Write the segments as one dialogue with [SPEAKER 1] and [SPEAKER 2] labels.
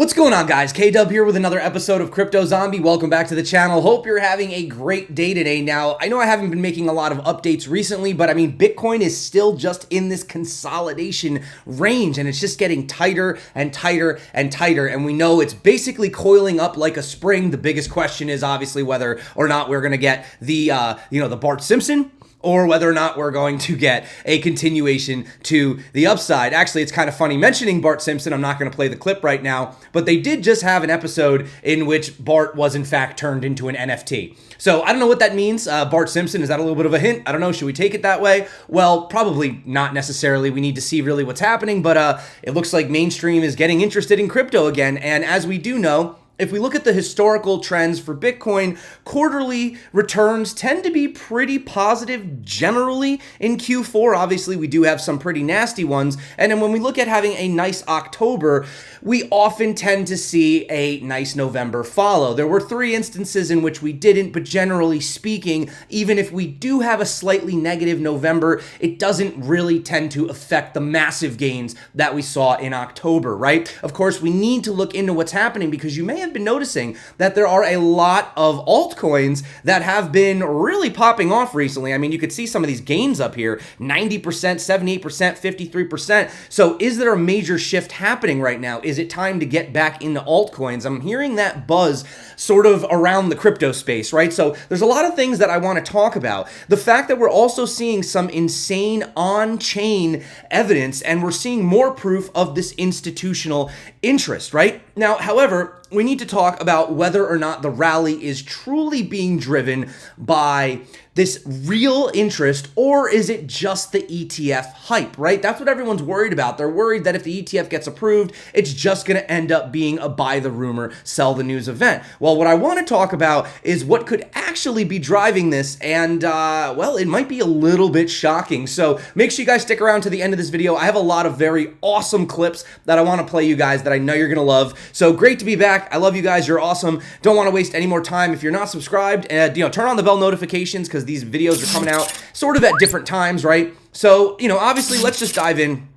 [SPEAKER 1] What's going on, guys? K-Dub here with another episode of Crypto Zombie. Welcome back to the channel. Hope you're having a great day today. Now, I know I haven't been making a lot of updates recently, but I mean, Bitcoin is still just in this consolidation range, and it's just getting tighter and tighter and tighter, and we know it's basically coiling up like a spring. The biggest question is obviously whether or not we're going to get the, the Bart Simpson, or whether or not we're going to get a continuation to the upside. Actually, it's kind of funny mentioning Bart Simpson. I'm not going to play the clip right now, but they did just have an episode in which Bart was in fact turned into an NFT. So I don't know what that means. Bart Simpson, is that a little bit of a hint? I don't know. Should we take it that way? Well, probably not necessarily. We need to see really what's happening, but it looks like mainstream is getting interested in crypto again. And as we do know, if we look at the historical trends for Bitcoin, quarterly returns tend to be pretty positive generally in Q4. Obviously, we do have some pretty nasty ones. And then when we look at having a nice October, we often tend to see a nice November follow. There were 3 instances in which we didn't, but generally speaking, even if we do have a slightly negative November, it doesn't really tend to affect the massive gains that we saw in October, right? Of course, we need to look into what's happening because you may have been noticing that there are a lot of altcoins that have been really popping off recently. I mean, you could see some of these gains up here, 90%, 78%, 53%. So is there a major shift happening right now? Is it time to get back into altcoins? I'm hearing that buzz sort of around the crypto space, right? So there's a lot of things that I want to talk about. The fact that we're also seeing some insane on-chain evidence, and we're seeing more proof of this institutional interest, right? Now, however, we need to talk about whether or not the rally is truly being driven by this real interest, or is it just the ETF hype, right? That's what everyone's worried about. They're worried that if the ETF gets approved, it's just going to end up being a buy the rumor, sell the news event. Well, what I want to talk about is what could actually be driving this, and well, it might be a little bit shocking. So make sure you guys stick around to the end of this video. I have a lot of very awesome clips that I want to play you guys that I know you're going to love. So great to be back. I love you guys. You're awesome. Don't want to waste any more time. If you're not subscribed, turn on the bell notifications because these videos are coming out sort of at different times, right? So, obviously, let's just dive in.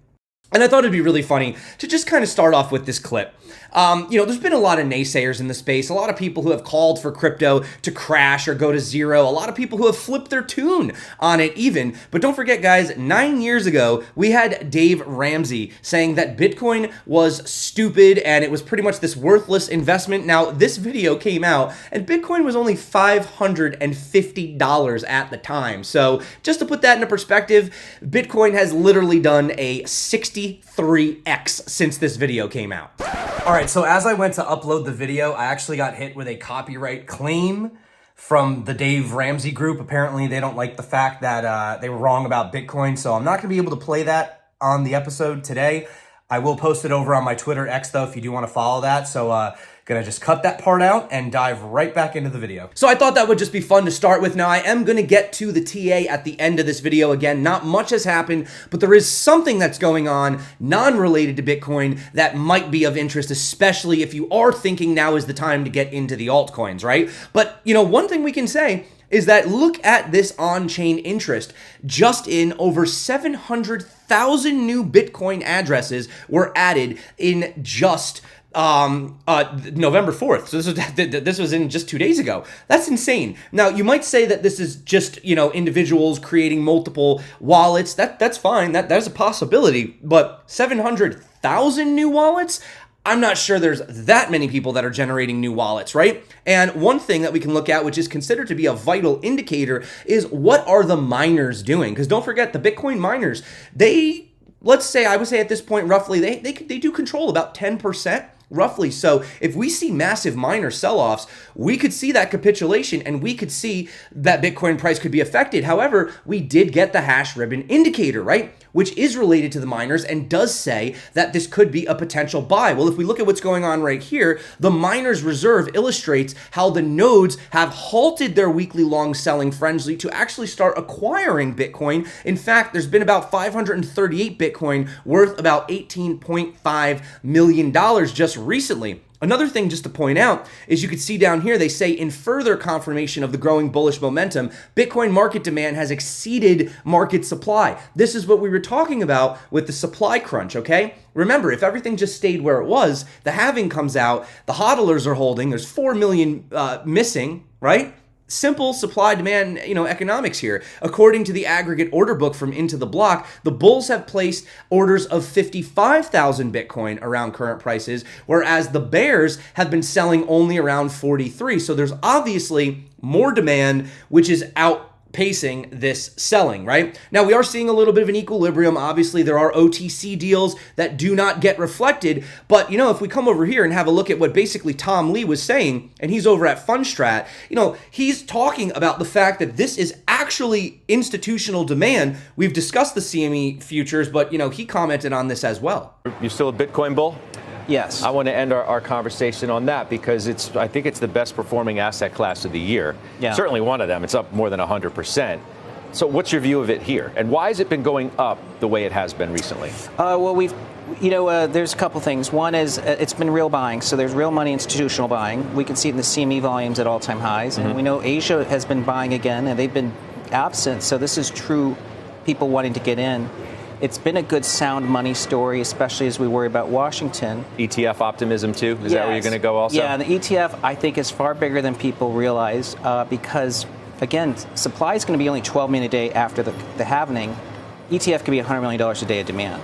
[SPEAKER 1] And I thought it'd be really funny to just kind of start off with this clip. There's been a lot of naysayers in the space, a lot of people who have called for crypto to crash or go to zero, a lot of people who have flipped their tune on it even. But don't forget, guys, 9 years ago, we had Dave Ramsey saying that Bitcoin was stupid and it was pretty much this worthless investment. Now, this video came out and Bitcoin was only $550 at the time. So just to put that into perspective, Bitcoin has literally done a 63x since this video came out. All right, so as I went to upload the video, I actually got hit with a copyright claim from the Dave Ramsey group. Apparently, they don't like the fact that they were wrong about Bitcoin, so I'm not going to be able to play that on the episode today. I will post it over on my Twitter X, though, if you do want to follow that. So gonna just cut that part out and dive right back into the video. So I thought that would just be fun to start with. Now, I am gonna get to the TA at the end of this video. Again, not much has happened, but there is something that's going on non-related to Bitcoin that might be of interest, especially if you are thinking now is the time to get into the altcoins, right? But, one thing we can say is that look at this on-chain interest. Just in over 700,000 new Bitcoin addresses were added in just November 4th. So this was in just 2 days ago. That's insane. Now, you might say that this is just, individuals creating multiple wallets. That's fine. That's a possibility. But 700,000 new wallets? I'm not sure there's that many people that are generating new wallets, right? And one thing that we can look at, which is considered to be a vital indicator, is what are the miners doing? Because don't forget, the Bitcoin miners, I would say at this point, roughly, they do control about 10%. Roughly. So if we see massive miner sell-offs, we could see that capitulation and we could see that Bitcoin price could be affected. However, we did get the hash ribbon indicator, right? Which is related to the miners and does say that this could be a potential buy. Well, if we look at what's going on right here, the miners reserve illustrates how the nodes have halted their weekly long selling frenzy to actually start acquiring Bitcoin. In fact, there's been about 538 Bitcoin worth about $18.5 million just recently. Another thing just to point out is you can see down here, they say in further confirmation of the growing bullish momentum, Bitcoin market demand has exceeded market supply. This is what we were talking about with the supply crunch, okay? Remember, if everything just stayed where it was, the halving comes out, the hodlers are holding, there's 4 million missing, right? Simple supply-demand, economics here. According to the aggregate order book from Into the Block, the bulls have placed orders of 55,000 Bitcoin around current prices, whereas the bears have been selling only around 43. So there's obviously more demand, which is outpacing this selling, right? Now, we are seeing a little bit of an equilibrium. Obviously, there are OTC deals that do not get reflected. But, if we come over here and have a look at what basically Tom Lee was saying, and he's over at Fundstrat, he's talking about the fact that this is actually institutional demand. We've discussed the CME futures, but, he commented on this as well.
[SPEAKER 2] You still a Bitcoin bull?
[SPEAKER 3] Yes.
[SPEAKER 2] I want to end our conversation on that because I think it's the best performing asset class of the year. Yeah. Certainly one of them. It's up more than 100%. So what's your view of it here? And why has it been going up the way it has been recently?
[SPEAKER 3] There's a couple things. One is it's been real buying. So there's real money institutional buying. We can see it in the CME volumes at all-time highs. And we know Asia has been buying again, and they've been absent. So this is true people wanting to get in. It's been a good sound money story, especially as we worry about Washington.
[SPEAKER 2] ETF optimism, too? Is that where you're going to go also?
[SPEAKER 3] Yeah, and the ETF, I think, is far bigger than people realize because, again, supply is going to be only 12 million a day after the halvening. ETF could be $100 million a day of demand.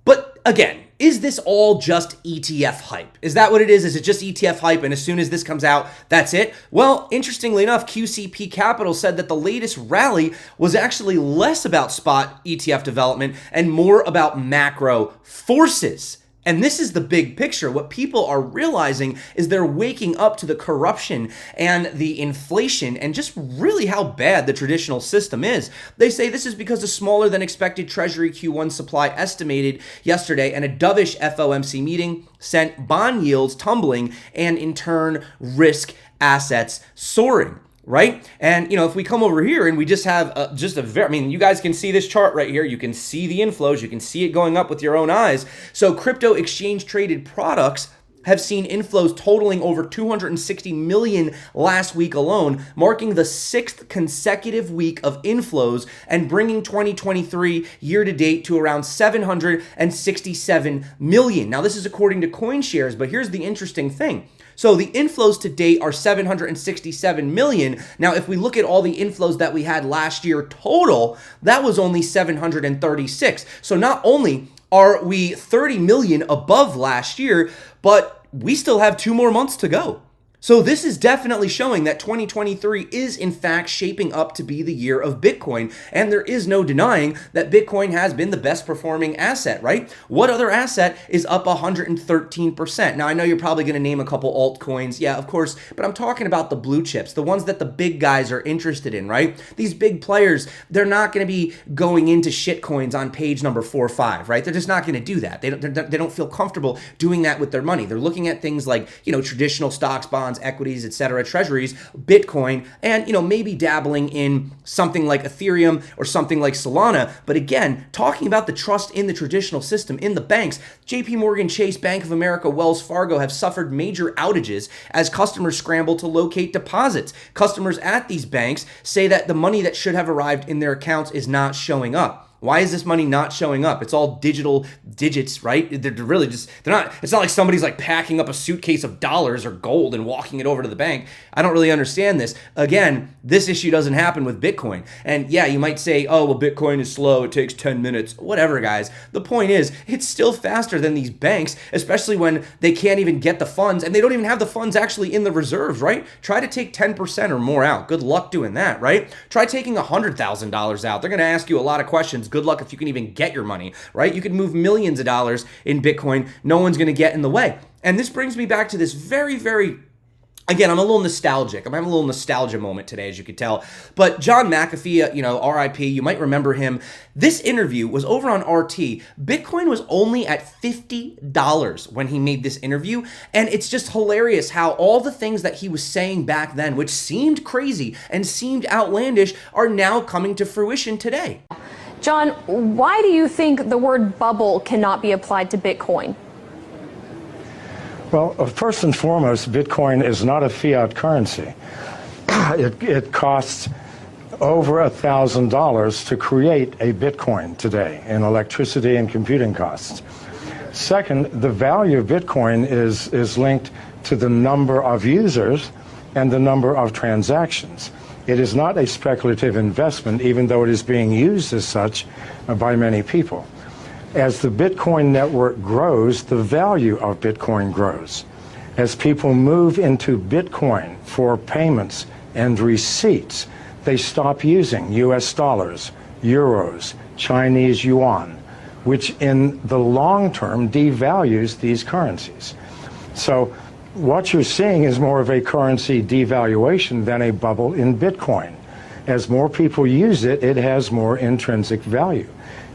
[SPEAKER 1] But, again, is this all just ETF hype? Is that what it is? Is it just ETF hype and as soon as this comes out, that's it? Well, interestingly enough, QCP Capital said that the latest rally was actually less about spot ETF development and more about macro forces. And this is the big picture. What people are realizing is they're waking up to the corruption and the inflation and just really how bad the traditional system is. They say this is because of smaller than expected Treasury Q1 supply estimated yesterday, and a dovish FOMC meeting sent bond yields tumbling and in turn risk assets soaring. Right? And, if we come over here and we just have you guys can see this chart right here. You can see the inflows. You can see it going up with your own eyes. So crypto exchange traded products have seen inflows totaling over 260 million last week alone, marking the 6th consecutive week of inflows and bringing 2023 year to date to around 767 million. Now, this is according to CoinShares, but here's the interesting thing. So the inflows to date are 767 million. Now, if we look at all the inflows that we had last year total, that was only 736. So not only are we 30 million above last year, but we still have 2 more months to go. So this is definitely showing that 2023 is in fact shaping up to be the year of Bitcoin. And there is no denying that Bitcoin has been the best performing asset, right? What other asset is up 113%? Now, I know you're probably going to name a couple altcoins. Yeah, of course. But I'm talking about the blue chips, the ones that the big guys are interested in, right? These big players, they're not going to be going into shit coins on page number 4 or 5, right? They're just not going to do that. They don't feel comfortable doing that with their money. They're looking at things like, traditional stocks, bonds, equities, etc., treasuries, Bitcoin, and maybe dabbling in something like Ethereum or something like Solana. But again, talking about the trust in the traditional system, in the banks, JP Morgan Chase, Bank of America, Wells Fargo have suffered major outages as customers scramble to locate deposits. Customers at these banks say that the money that should have arrived in their accounts is not showing up. Why is this money not showing up? It's all digital digits, right? They're not, it's not like somebody's like packing up a suitcase of dollars or gold and walking it over to the bank. I don't really understand this. Again, this issue doesn't happen with Bitcoin. And yeah, you might say, oh, well, Bitcoin is slow. It takes 10 minutes. Whatever, guys. The point is, it's still faster than these banks, especially when they can't even get the funds and they don't even have the funds actually in the reserves, right? Try to take 10% or more out. Good luck doing that, right? Try taking $100,000 out. They're going to ask you a lot of questions. Good luck if you can even get your money, right? You can move millions of dollars in Bitcoin. No one's going to get in the way. And this brings me back to this very, very, again, I'm a little nostalgic. I'm having a little nostalgia moment today, as you could tell. But John McAfee, RIP, you might remember him. This interview was over on RT. Bitcoin was only at $50 when he made this interview. And it's just hilarious how all the things that he was saying back then, which seemed crazy and seemed outlandish, are now coming to fruition today.
[SPEAKER 4] John, why do you think the word bubble cannot be applied to Bitcoin? Well, first and foremost, Bitcoin is not a fiat currency. It costs over $1,000 to create a Bitcoin today in electricity and computing costs. Second, the value of Bitcoin is linked to the number of users and the number of transactions. It is not a speculative investment, even though it is being used as such by many people. As the Bitcoin network grows, the value of Bitcoin grows. As people move into Bitcoin for payments and receipts, they stop using US dollars, euros, Chinese yuan, which in the long term devalues these currencies. So what you're seeing is more of a currency devaluation than a bubble in Bitcoin. As more people use it, it has more intrinsic value.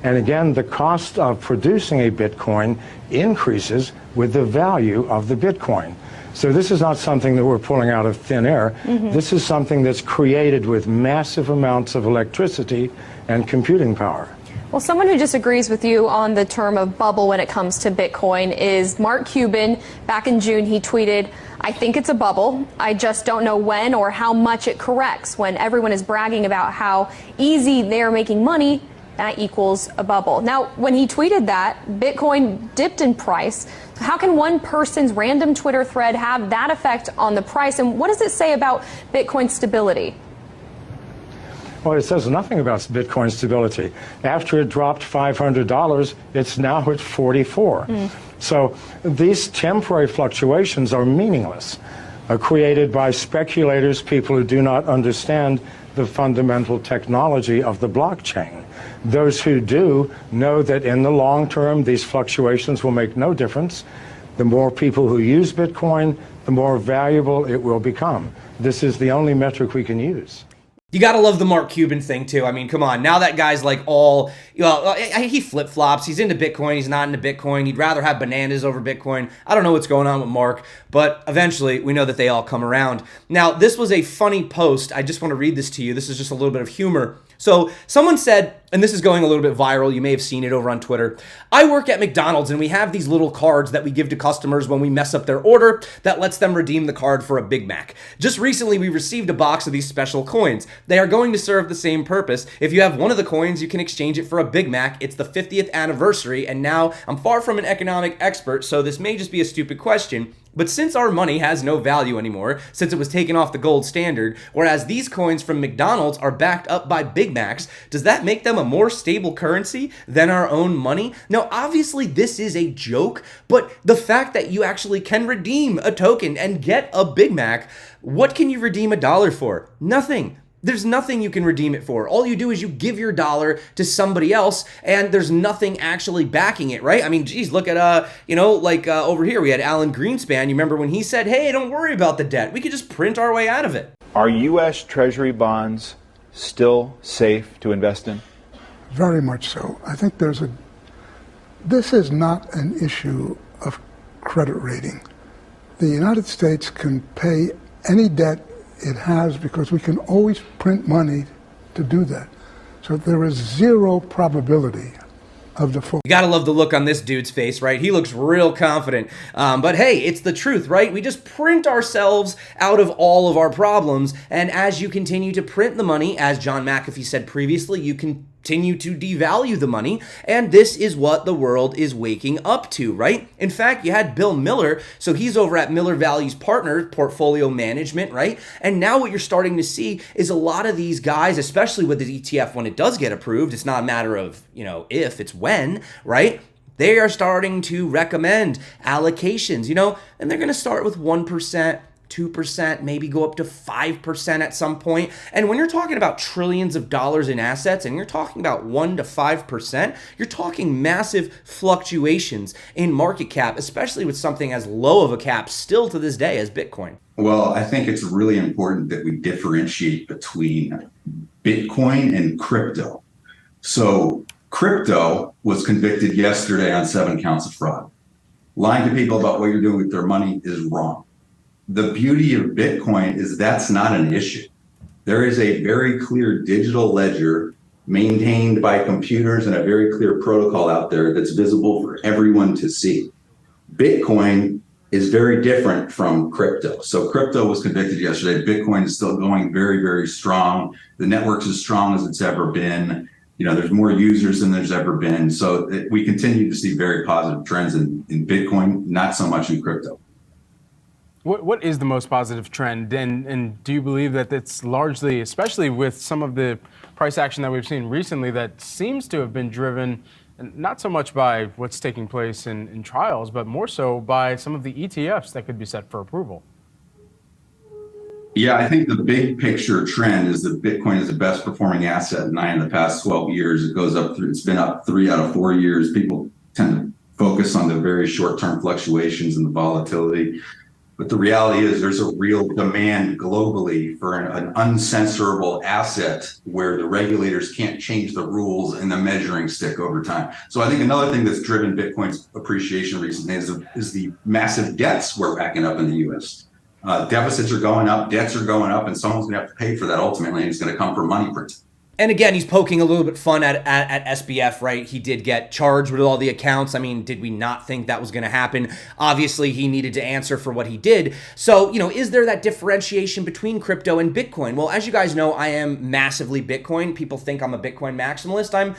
[SPEAKER 4] And again, the cost of producing a Bitcoin increases with the value of the Bitcoin. So this is not something that we're pulling out of thin air. This is something that's created with massive amounts of electricity and computing power.
[SPEAKER 5] Well, someone who disagrees with you on the term of bubble when it comes to Bitcoin is Mark Cuban. Back in June, he tweeted, "I think it's a bubble. I just don't know when or how much it corrects." When everyone is bragging about how easy they're making money, that equals a bubble. Now, when he tweeted that, Bitcoin dipped in price. So how can one person's random Twitter thread have that effect on the price? And what does it say about Bitcoin's stability?
[SPEAKER 4] Well, it says nothing about Bitcoin stability. After it dropped $500, it's now at 44. So these temporary fluctuations are meaningless, created by speculators, people who do not understand the fundamental technology of the blockchain. Those who do know that in the long term, these fluctuations will make no difference. The more people who use Bitcoin, the more valuable it will become. This is the only metric we can use.
[SPEAKER 1] You gotta love the Mark Cuban thing too. I mean, come on. Now that guy's like he flip-flops. He's into Bitcoin. He's not into Bitcoin. He'd rather have bananas over Bitcoin. I don't know what's going on with Mark, but eventually we know that they all come around. Now, this was a funny post. I just want to read this to you. This is just a little bit of humor. So someone said, and this is going a little bit viral, you may have seen it over on Twitter, "I work at McDonald's and we have these little cards that we give to customers when we mess up their order that lets them redeem the card for a Big Mac. Just recently we received a box of these special coins. They are going to serve the same purpose. If you have one of the coins, you can exchange it for a Big Mac. It's the 50th anniversary, and now I'm far from an economic expert, so this may just be a stupid question. But since our money has no value anymore, since it was taken off the gold standard, whereas these coins from McDonald's are backed up by Big Macs, does that make them a more stable currency than our own money?" Now, obviously, this is a joke, but the fact that you actually can redeem a token and get a Big Mac, what can you redeem $1 for? Nothing. There's nothing you can redeem it for. All you do is you give your dollar to somebody else, and there's nothing actually backing it, right? I mean, geez, look at, over here, we had Alan Greenspan. You remember when he said, "Hey, don't worry about the debt. We could just print our way out of it."
[SPEAKER 6] Are U.S. Treasury bonds still safe to invest in?
[SPEAKER 7] Very much so. I think this is not an issue of credit rating. The United States can pay any debt it has because we can always print money to do that. So there is zero probability of default.
[SPEAKER 1] You gotta love the look on this dude's face, right? He looks real confident. But hey, it's the truth, right? We just print ourselves out of all of our problems. And as you continue to print the money, as John McAfee said previously, you continue to devalue the money, and this is what the world is waking up to, right? In fact, you had Bill Miller, so he's over at Miller Values Partners, portfolio management, right? And now what you're starting to see is a lot of these guys, especially with the ETF when it does get approved, it's not a matter of, if, it's when, right? They are starting to recommend allocations, and they're going to start with 1%, 2%, maybe go up to 5% at some point. And when you're talking about trillions of dollars in assets and you're talking about 1 to 5%, you're talking massive fluctuations in market cap, especially with something as low of a cap still to this day as Bitcoin.
[SPEAKER 8] Well, I think it's really important that we differentiate between Bitcoin and crypto. So crypto was convicted yesterday on 7 counts of fraud. Lying to people about what you're doing with their money is wrong. The beauty of Bitcoin is that's not an issue. There is a very clear digital ledger maintained by computers and a very clear protocol out there that's visible for everyone to see. Bitcoin is very different from crypto. So crypto was convicted yesterday. Bitcoin is still going very, very strong. The network's as strong as it's ever been. There's more users than there's ever been. So we continue to see very positive trends in Bitcoin, not so much in crypto.
[SPEAKER 9] What is the most positive trend? And do you believe that it's largely, especially with some of the price action that we've seen recently, that seems to have been driven not so much by what's taking place in trials, but more so by some of the ETFs that could be set for approval?
[SPEAKER 8] Yeah, I think the big picture trend is that Bitcoin is the best performing asset in 9 of the past 12 years. It's been up 3 out of 4 years. People tend to focus on the very short-term fluctuations and the volatility. But the reality is there's a real demand globally for an uncensorable asset where the regulators can't change the rules and the measuring stick over time. So I think another thing that's driven Bitcoin's appreciation recently is the massive debts we're racking up in the U.S. Deficits are going up, debts are going up, and someone's going to have to pay for that ultimately, and it's going to come from money printing.
[SPEAKER 1] And again, he's poking a little bit fun at SBF, right? He did get charged with all the accounts. I mean, did we not think that was going to happen? Obviously, he needed to answer for what he did. So, is there that differentiation between crypto and Bitcoin? Well, as you guys know, I am massively Bitcoin. People think I'm a Bitcoin maximalist. I'm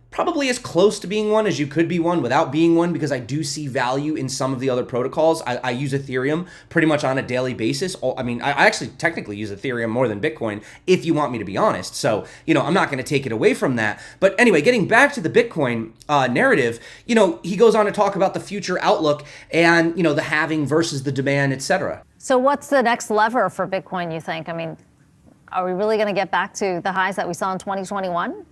[SPEAKER 1] probably as close to being one as you could be one without being one, because I do see value in some of the other protocols. I use Ethereum pretty much on a daily basis. I mean, I actually technically use Ethereum more than Bitcoin, if you want me to be honest. So, I'm not going to take it away from that. But anyway, getting back to the Bitcoin narrative, he goes on to talk about the future outlook and, the halving versus the demand, etc.
[SPEAKER 10] So what's the next lever for Bitcoin, you think? I mean, are we really going to get back to the highs that we saw in 2021?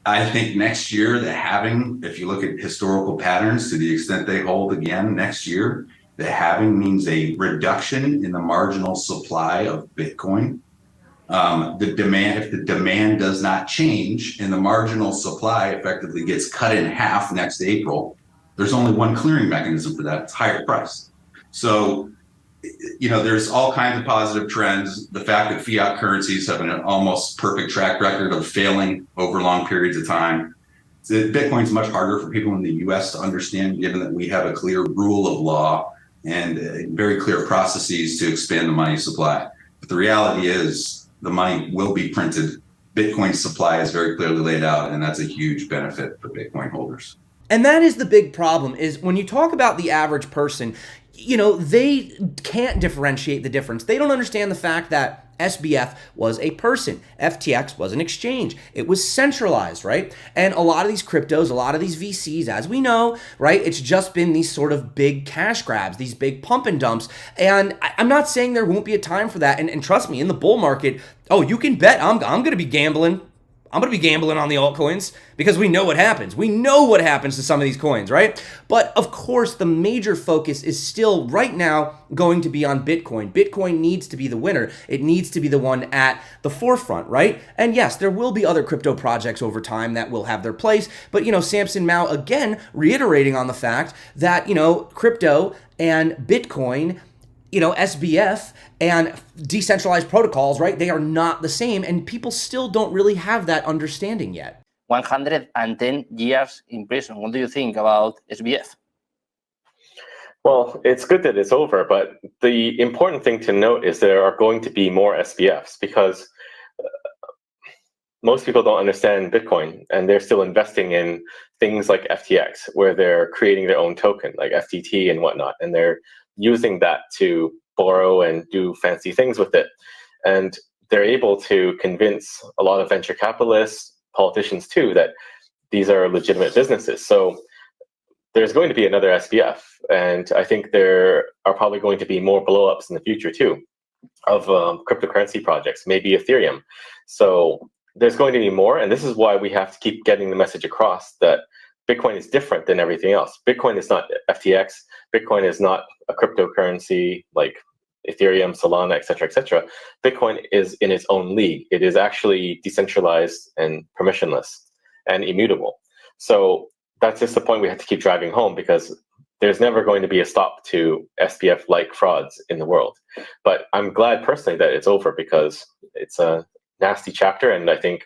[SPEAKER 8] I think next year, the halving, if you look at historical patterns, to the extent they hold again next year, the halving means a reduction in the marginal supply of Bitcoin. If the demand does not change and the marginal supply effectively gets cut in half next April, there's only one clearing mechanism for that. It's higher price. So, there's all kinds of positive trends. The fact that fiat currencies have an almost perfect track record of failing over long periods of time. Bitcoin's much harder for people in the US to understand, given that we have a clear rule of law and very clear processes to expand the money supply. But the reality is the money will be printed. Bitcoin's supply is very clearly laid out, and that's a huge benefit for Bitcoin holders.
[SPEAKER 1] And that is the big problem, is when you talk about the average person, they can't differentiate the difference. They don't understand the fact that SBF was a person. FTX was an exchange. It was centralized, right? And a lot of these cryptos, a lot of these VCs, as we know, right, it's just been these sort of big cash grabs, these big pump and dumps. And I'm not saying there won't be a time for that. And trust me, in the bull market, you can bet I'm going to be gambling. I'm going to be gambling on the altcoins because we know what happens. We know what happens to some of these coins, right? But of course, the major focus is still right now going to be on Bitcoin. Bitcoin needs to be the winner. It needs to be the one at the forefront, right? And yes, there will be other crypto projects over time that will have their place. But, Samson Mao, again, reiterating on the fact that, crypto and Bitcoin, SBF and decentralized protocols, right? They are not the same, and people still don't really have that understanding yet.
[SPEAKER 11] 110 years in prison. What do you think about SBF?
[SPEAKER 12] Well, it's good that it's over, but the important thing to note is there are going to be more SBFs because most people don't understand Bitcoin, and they're still investing in things like FTX, where they're creating their own token, like FTT and whatnot, and they're using that to borrow and do fancy things with it. And they're able to convince a lot of venture capitalists, politicians too, that these are legitimate businesses. So there's going to be another SBF. And I think there are probably going to be more blowups in the future too of cryptocurrency projects, maybe Ethereum. So there's going to be more. And this is why we have to keep getting the message across that Bitcoin is different than everything else. Bitcoin is not FTX. Bitcoin is not a cryptocurrency like Ethereum, Solana, et cetera, Bitcoin is in its own league. It is actually decentralized and permissionless and immutable. So that's just the point we have to keep driving home, because there's never going to be a stop to SBF-like frauds in the world. But I'm glad personally that it's over, because it's a nasty chapter, and I think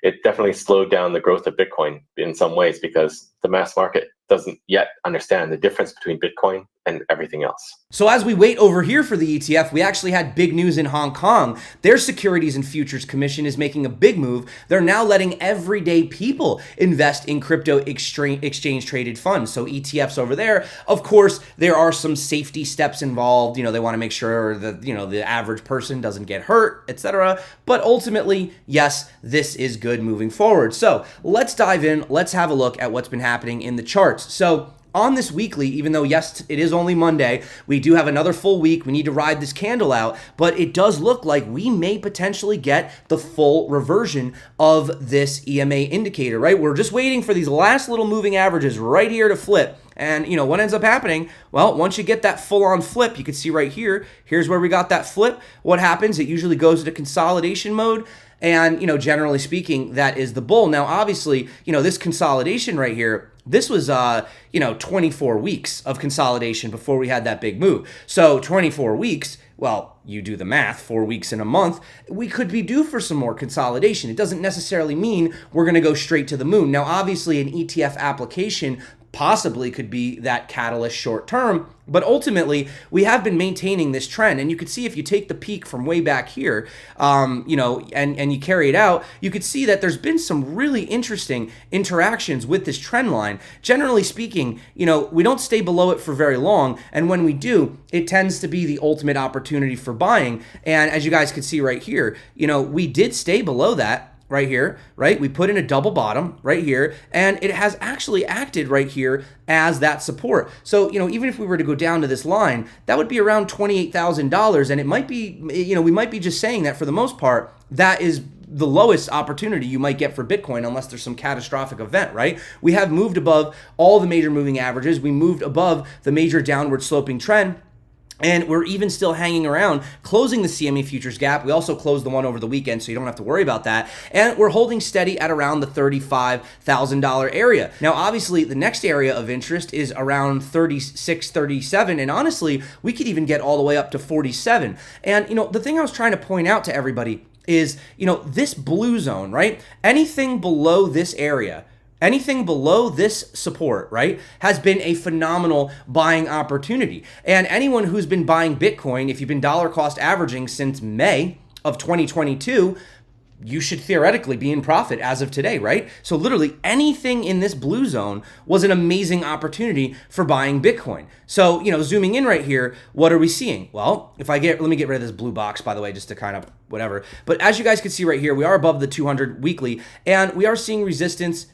[SPEAKER 12] it definitely slowed down the growth of Bitcoin in some ways, because the mass market doesn't yet understand the difference between Bitcoin and everything else.
[SPEAKER 1] So as we wait over here for the ETF, we actually had big news in Hong Kong. Their Securities and Futures Commission is making a big move. They're now letting everyday people invest in crypto exchange traded funds. So ETFs over there, of course, there are some safety steps involved. They want to make sure that, the average person doesn't get hurt, etc. But ultimately, yes, this is good moving forward. So let's dive in. Let's have a look at what's been happening in the charts. So on this weekly, even though, yes, it is only Monday, we do have another full week. We need to ride this candle out, but it does look like we may potentially get the full reversion of this EMA indicator, right? We're just waiting for these last little moving averages right here to flip. And, what ends up happening? Well, once you get that full-on flip, you can see right here, here's where we got that flip. What happens? It usually goes into consolidation mode. And, generally speaking, that is the bull. Now, obviously, this consolidation right here, this was, 24 weeks of consolidation before we had that big move. So 24 weeks, well, you do the math, 4 weeks in a month, we could be due for some more consolidation. It doesn't necessarily mean we're going to go straight to the moon. Now, obviously, an ETF application possibly could be that catalyst short term, but ultimately we have been maintaining this trend. And you could see if you take the peak from way back here, and you carry it out, you could see that there's been some really interesting interactions with this trend line. Generally speaking, we don't stay below it for very long. And when we do, it tends to be the ultimate opportunity for buying. And as you guys can see right here, we did stay below that right here, right? We put in a double bottom right here, and it has actually acted right here as that support. So, even if we were to go down to this line, that would be around $28,000. And it might be, we might be just saying that for the most part, that is the lowest opportunity you might get for Bitcoin unless there's some catastrophic event, right? We have moved above all the major moving averages. We moved above the major downward sloping trend. And we're even still hanging around, closing the CME futures gap. We also closed the one over the weekend, so you don't have to worry about that. And we're holding steady at around the $35,000 area. Now, obviously, the next area of interest is around 36, 37. And honestly, we could even get all the way up to 47. And, the thing I was trying to point out to everybody is, this blue zone, right? Anything below this area, anything below this support, right, has been a phenomenal buying opportunity. And anyone who's been buying Bitcoin, if you've been dollar cost averaging since May of 2022, you should theoretically be in profit as of today, right? So literally anything in this blue zone was an amazing opportunity for buying Bitcoin. So, zooming in right here, what are we seeing? Well, let me get rid of this blue box, by the way, just to kind of whatever. But as you guys can see right here, we are above the 200 weekly, and we are seeing resistance,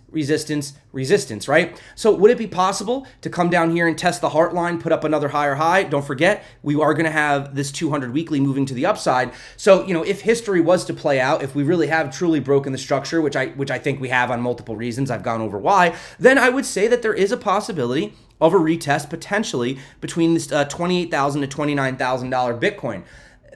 [SPEAKER 1] right? So would it be possible to come down here and test the heart line, put up another higher high? Don't forget, we are going to have this 200 weekly moving to the upside. So, if history was to play out, if we really have truly broken the structure, which I think we have on multiple reasons, I've gone over why, then I would say that there is a possibility of a retest potentially between this $28,000 to $29,000 Bitcoin.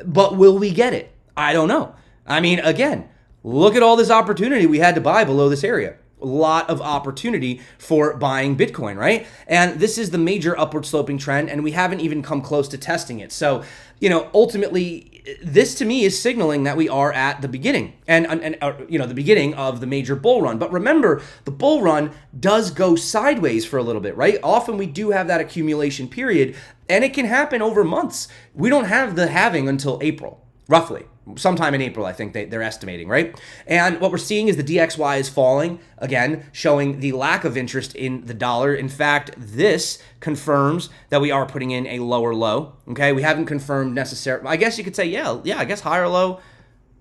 [SPEAKER 1] But will we get it? I don't know. I mean, again, look at all this opportunity we had to buy below this area. A lot of opportunity for buying Bitcoin, right? And this is the major upward sloping trend, and we haven't even come close to testing it. So, ultimately, this to me is signaling that we are at the beginning and the beginning of the major bull run. But remember, the bull run does go sideways for a little bit, right? Often we do have that accumulation period, and it can happen over months. We don't have the halving until April, roughly. Sometime in April, I think they're estimating, right? And what we're seeing is the DXY is falling, again, showing the lack of interest in the dollar. In fact, this confirms that we are putting in a lower low, okay? We haven't confirmed necessarily. I guess you could say, yeah, I guess higher low,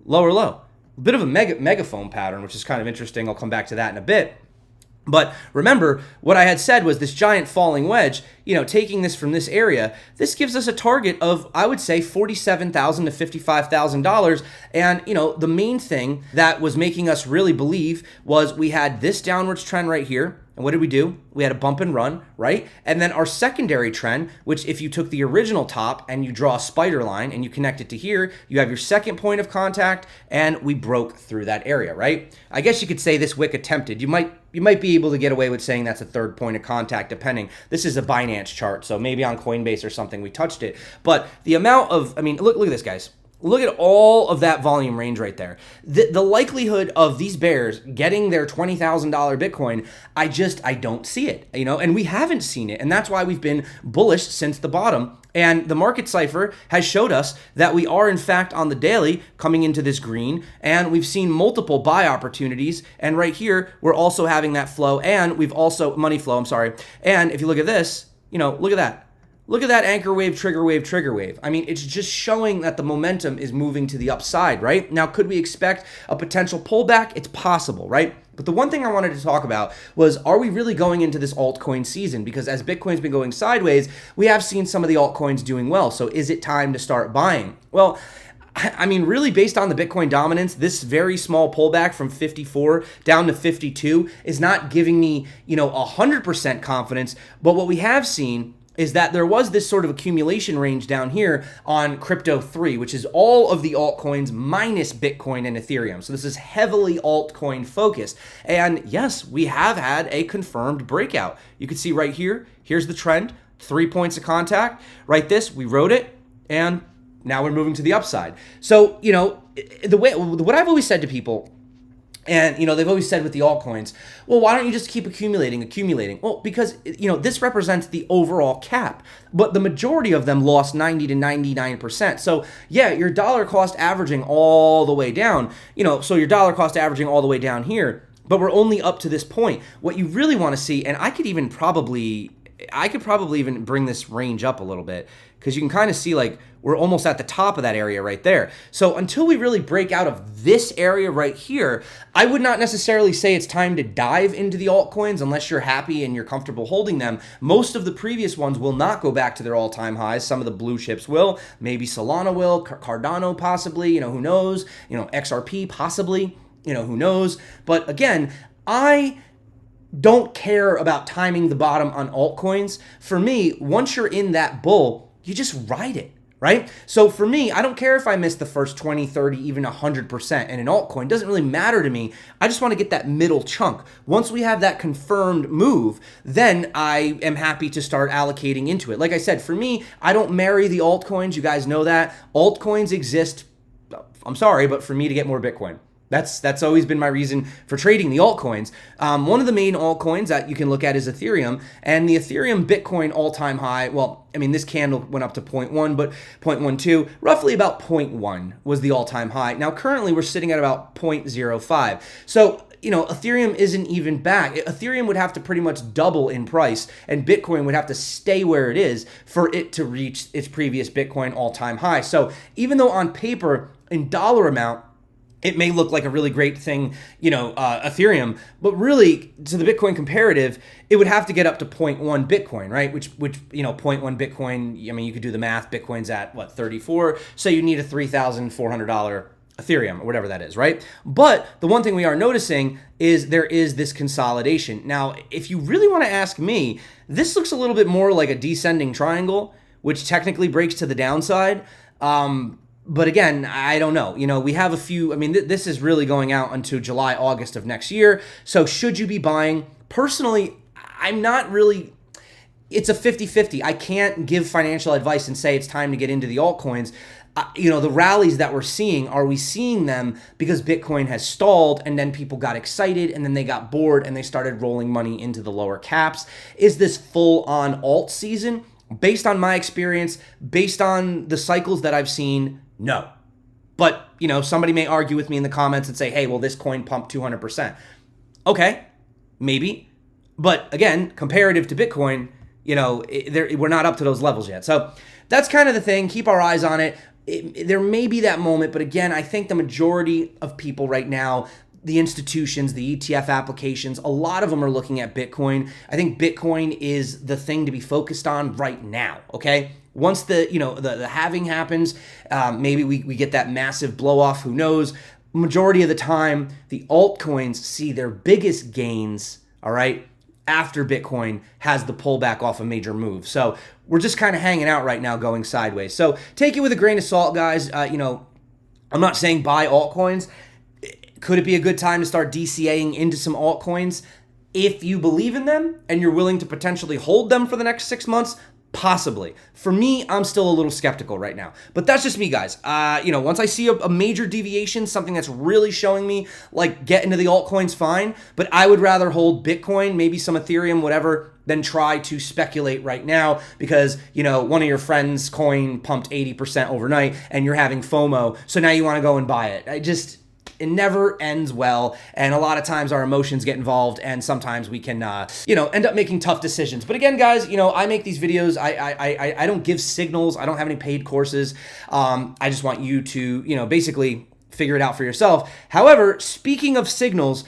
[SPEAKER 1] lower low. A bit of a megaphone pattern, which is kind of interesting. I'll come back to that in a bit. But remember, what I had said was this giant falling wedge, taking this from this area, this gives us a target of, I would say, $47,000 to $55,000. And, the main thing that was making us really believe was we had this downwards trend right here. And what did we do? We had a bump and run, right? And then our secondary trend, which if you took the original top and you draw a spider line and you connect it to here, you have your second point of contact, and we broke through that area, right? I guess you could say this wick attempted. You might be able to get away with saying that's a third point of contact, depending. This is a Binance chart, so maybe on Coinbase or something we touched it. But the amount of, look at this, guys. Look at all of that volume range right there. The likelihood of these bears getting their $20,000 Bitcoin, I don't see it, and we haven't seen it. And that's why we've been bullish since the bottom. And the market cipher has showed us that we are in fact on the daily coming into this green, and we've seen multiple buy opportunities. And right here, we're also having that flow, and we've also money flow, I'm sorry. And if you look at this, look at that. Look at that anchor wave, trigger wave, trigger wave. I mean, it's just showing that the momentum is moving to the upside, right? Now, could we expect a potential pullback? It's possible, right? But the one thing I wanted to talk about was, are we really going into this altcoin season? Because as Bitcoin's been going sideways, we have seen some of the altcoins doing well. So is it time to start buying? Well, I mean, really based on the Bitcoin dominance, this very small pullback from 54 down to 52 is not giving me, 100% confidence. But what we have seen is that there was this sort of accumulation range down here on Crypto 3, which is all of the altcoins minus Bitcoin and Ethereum. So this is heavily altcoin focused. And yes, we have had a confirmed breakout. You can see right here, here's the trend, 3 points of contact. Right this, we wrote it, and now we're moving to the upside. So, what I've always said to people, and, they've always said with the altcoins, well, why don't you just keep accumulating? Well, because, this represents the overall cap, but the majority of them lost 90 to 99%. So yeah, your dollar cost averaging all the way down, so your dollar cost averaging all the way down here, but we're only up to this point. What you really want to see, and I could probably even bring this range up a little bit, because you can kind of see like we're almost at the top of that area right there. So until we really break out of this area right here, I would not necessarily say it's time to dive into the altcoins unless you're happy and you're comfortable holding them. Most of the previous ones will not go back to their all-time highs. Some of the blue chips will. Maybe Solana will, Cardano possibly, who knows? XRP possibly, who knows? But again, I don't care about timing the bottom on altcoins. For me, once you're in that bull, you just ride it, right? So for me, I don't care if I miss the first 20, 30, even 100% in an altcoin. It doesn't really matter to me. I just want to get that middle chunk. Once we have that confirmed move, then I am happy to start allocating into it. Like I said, for me, I don't marry the altcoins. You guys know that. Altcoins exist, I'm sorry, but for me to get more Bitcoin. That's always been my reason for trading the altcoins. One of the main altcoins that you can look at is Ethereum, and the Ethereum Bitcoin all-time high, well, I mean, this candle went up to 0.1, but 0.12, roughly about 0.1 was the all-time high. Now, currently, we're sitting at about 0.05. So, Ethereum isn't even back. Ethereum would have to pretty much double in price, and Bitcoin would have to stay where it is for it to reach its previous Bitcoin all-time high. So even though on paper, in dollar amount, it may look like a really great thing, Ethereum, but really to the Bitcoin comparative, it would have to get up to 0.1 Bitcoin, right? Which 0.1 Bitcoin, I mean, you could do the math. Bitcoin's at 34. So you need a $3,400 Ethereum or whatever that is, right? But the one thing we are noticing is there is this consolidation. Now, if you really want to ask me, this looks a little bit more like a descending triangle, which technically breaks to the downside. But again, I don't know. We have a few, this is really going out until July, August of next year. So should you be buying? Personally, I'm not really, it's a 50-50. I can't give financial advice and say it's time to get into the altcoins. The rallies that we're seeing, are we seeing them because Bitcoin has stalled and then people got excited and then they got bored and they started rolling money into the lower caps? Is this full on alt season? Based on my experience, based on the cycles that I've seen, no. But, somebody may argue with me in the comments and say, hey, well, this coin pumped 200%. Okay, maybe. But again, comparative to Bitcoin, we're not up to those levels yet. So that's kind of the thing. Keep our eyes on it. There may be that moment, but again, I think the majority of people right now, the institutions, the ETF applications, a lot of them are looking at Bitcoin. I think Bitcoin is the thing to be focused on right now, okay? Once the halving happens, maybe we get that massive blow off, who knows? Majority of the time, the altcoins see their biggest gains, all right, after Bitcoin has the pullback off a major move. So we're just kind of hanging out right now going sideways. So take it with a grain of salt, guys. I'm not saying buy altcoins. Could it be a good time to start DCAing into some altcoins? If you believe in them and you're willing to potentially hold them for the next 6 months, Possibly. For me, I'm still a little skeptical right now. But that's just me, guys. Once I see a major deviation, something that's really showing me, like, get into the altcoins, fine. But I would rather hold Bitcoin, maybe some Ethereum, whatever, than try to speculate right now because, one of your friends' coin pumped 80% overnight and you're having FOMO. So now you want to go and buy it. It never ends well, and a lot of times our emotions get involved, and sometimes we can, end up making tough decisions. But again, guys, I make these videos. I don't give signals. I don't have any paid courses. I just want you to, basically figure it out for yourself. However, speaking of signals,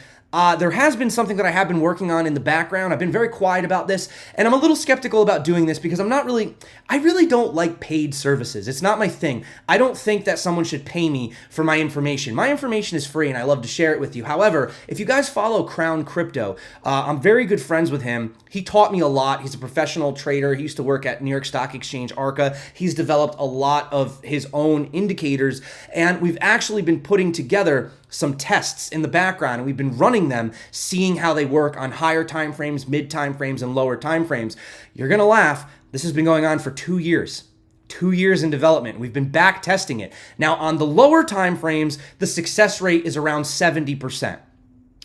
[SPEAKER 1] there has been something that I have been working on in the background. I've been very quiet about this, and I'm a little skeptical about doing this because I really don't like paid services. It's not my thing. I don't think that someone should pay me for my information. My information is free, and I love to share it with you. However, if you guys follow Crown Crypto, I'm very good friends with him. He taught me a lot. He's a professional trader. He used to work at New York Stock Exchange, ARCA. He's developed a lot of his own indicators, and we've actually been putting together some tests in the background, and we've been running them, seeing how they work on higher time frames, mid time frames, and lower time frames. You're gonna laugh. This has been going on for 2 years. 2 years in development. We've been back testing it. Now, on the lower time frames, the success rate is around 70%.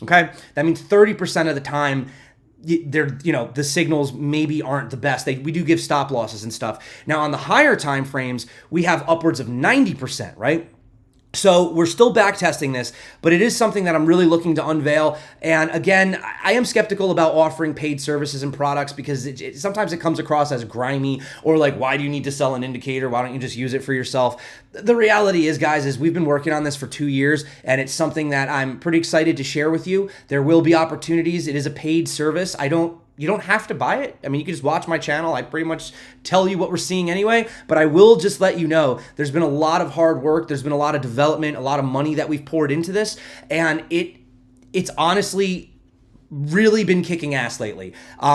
[SPEAKER 1] Okay? That means 30% of the time, the signals maybe aren't the best. We do give stop losses and stuff. Now, on the higher time frames, we have upwards of 90%, right? So we're still back testing this, but it is something that I'm really looking to unveil. And again, I am skeptical about offering paid services and products because sometimes it comes across as grimy or like, why do you need to sell an indicator? Why don't you just use it for yourself? The reality is, guys, is we've been working on this for 2 years, and it's something that I'm pretty excited to share with you. There will be opportunities. It is a paid service. You don't have to buy it. I mean, you can just watch my channel. I pretty much tell you what we're seeing anyway, but I will just let you know there's been a lot of hard work. There's been a lot of development, a lot of money that we've poured into this, and it's honestly really been kicking ass lately.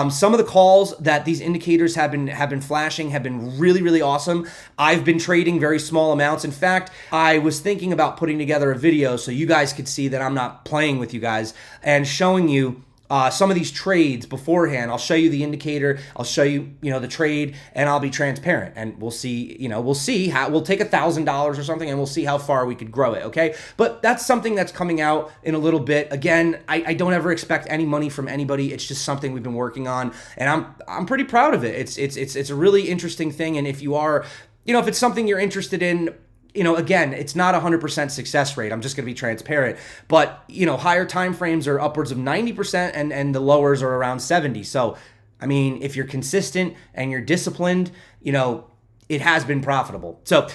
[SPEAKER 1] Some of the calls that these indicators have been flashing have been really, really awesome. I've been trading very small amounts. In fact, I was thinking about putting together a video so you guys could see that I'm not playing with you guys and showing you some of these trades beforehand. I'll show you the indicator, I'll show you, the trade, and I'll be transparent, and we'll see how we'll take $1,000 or something and we'll see how far we could grow it. Okay. But that's something that's coming out in a little bit. Again, I don't ever expect any money from anybody. It's just something we've been working on, and I'm pretty proud of it. It's a really interesting thing. And if you are, if it's something you're interested in, again, it's not 100% success rate. I'm just going to be transparent. But, higher time frames are upwards of 90% and the lowers are around 70. So, I mean, if you're consistent and you're disciplined, it has been profitable. So,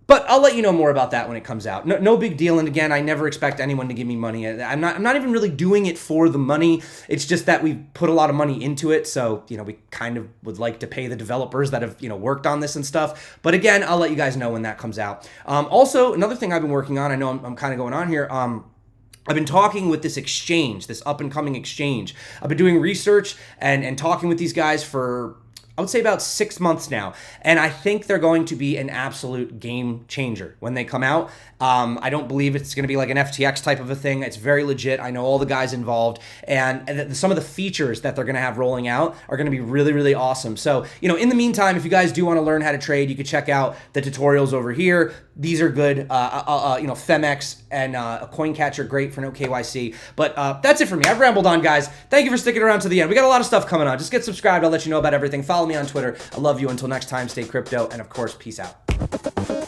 [SPEAKER 1] but I'll let you know more about that when it comes out. No big deal. And again, I never expect anyone to give me money. I'm not even really doing it for the money. It's just that we've put a lot of money into it. So, we kind of would like to pay the developers that have, worked on this and stuff. But again, I'll let you guys know when that comes out. Also, another thing I've been working on, I know I'm kind of going on here. I've been talking with this exchange, this up and coming exchange. I've been doing research and talking with these guys for, I would say, about 6 months now. And I think they're going to be an absolute game changer when they come out. I don't believe it's going to be like an FTX type of a thing. It's very legit. I know all the guys involved. And some of the features that they're going to have rolling out are going to be really, really awesome. So, in the meantime, if you guys do want to learn how to trade, you can check out the tutorials over here. These are good. Femex and CoinCatcher, great for no KYC. But that's it for me. I've rambled on, guys. Thank you for sticking around to the end. We got a lot of stuff coming on. Just get subscribed. I'll let you know about everything. Follow me on Twitter. I love you. Until next time, stay crypto. And of course, peace out.